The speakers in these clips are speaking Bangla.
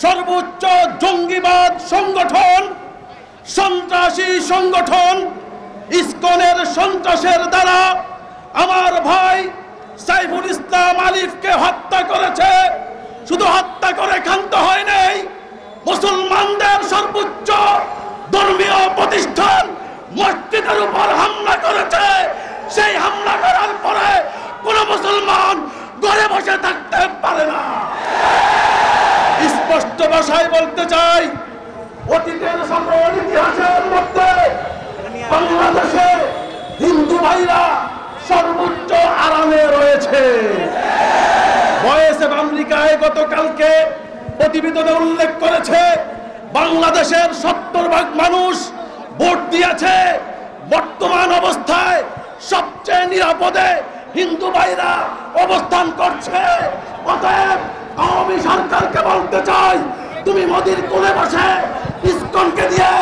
সর্বোচ্চ জঙ্গিবাদ সংগঠন, সন্ত্রাসী সংগঠন ইসকনের সন্ত্রাসের দ্বারা আমার ভাই সাইফুল ইসলাম আলিফকে হত্যা করেছে। শুধু হত্যা করে ক্ষান্ত হয় নাই, মুসলমানদের সর্বোচ্চ ধর্মীয় প্রতিষ্ঠান মসজিদের উপর হামলা করেছে। সেই হামলা করার পরে কোন মুসলমান ঘরে বসে থাকতে পারে না। স্পষ্ট ভাষায় বলতে চাই, অতীতের সকল ইতিহাসের মধ্যে বাংলাদেশে হিন্দু ভাইরা সর্বোচ্চ আরামে রয়েছে। ভয়েস অফ আমেরিকায় গতকালকে প্রতিবেদনে উল্লেখ করেছে বাংলাদেশের 70% মানুষ ভোট দিয়েছে। বর্তমান অবস্থায় সবচেয়ে নিরাপদে হিন্দু ভাইরা অবস্থান করছে। অতএব আওয়ামী সরকারকে বলতে চাই, তুমি মোদির কোলে বসে ইসকনকে দিয়ে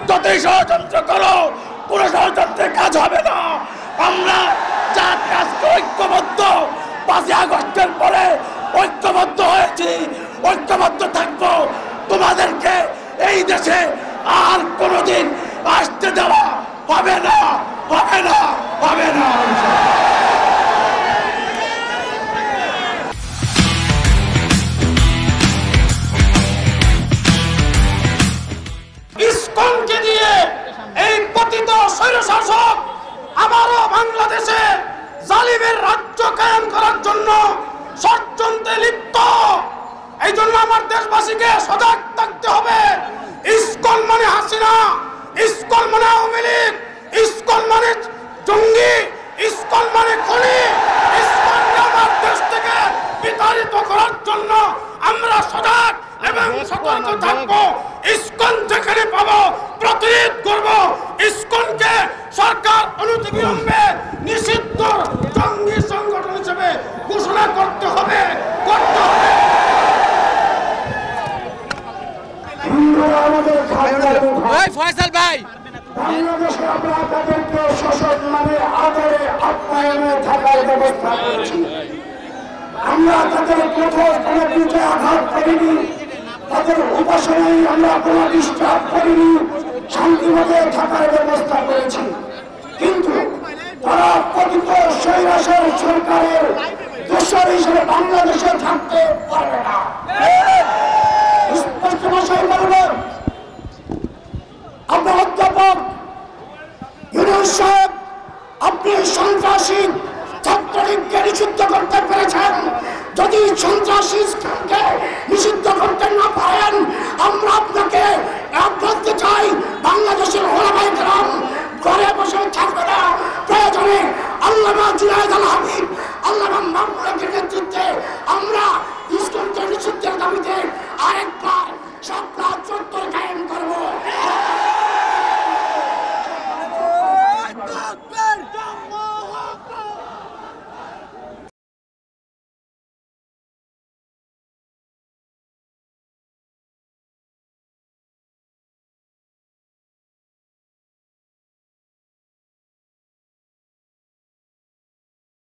যতই ষড়যন্ত্র করো, কোন ষড়যন্ত্রে কাজ হবে না। আমরা যা আজকে ঐক্যবদ্ধ 5 আগস্টের পরে ঐক্যবদ্ধ হয়েছি, ঐক্যবদ্ধ থাকবো। তোমাদেরকে এই দেশে আর কোনোদিন আসতে দেওয়া হবে না, হবে না, হবে না। ইসকনকে দিয়ে এই পতিত স্বৈরশাসক আবারও বাংলাদেশে জালিমের রাজ্য কায়েম করার জন্য ষড়যন্ত্রে লিপ্ত। এই জন্য আমার দেশবাসীকে সজাগ থাকতে হবে। ইসকন মানে হাসিনা, ইসকন মানে আওয়ামী লীগ, ইসকন মানে জঙ্গি, ইসকন মানে খুনি। ইসকনকে আমার দেশ থেকে বিতাড়িত করার জন্য আমরা সজাগ এবং সতর্ক থাকবো। ইসকন যেখানে পাবো প্রতিরোধ করব। ইসকনকে সরকার অনতিবিলম্বে নিষিদ্ধ জঙ্গি সংগঠন হিসেবে ঘোষণা করতে হবে, করতে হবে। ফয়সাল ভাই, বাংলাদেশে আমরা তাদেরকে সসম্মানে আদরে আপ্যায়নে থাকার ব্যবস্থা করেছি। আমরা তাদের কোথাও কোনো পিঠে আঘাত করিনি, তাদের উপাসনায় আমরা কোনো ডিস্টার্ব করিনি, শান্তিমতে থাকার ব্যবস্থা করেছি। কিন্তু তারা পতিত স্বৈরাচার সরকারের দোসর হিসেবে বাংলাদেশে থাকতে পারবে না।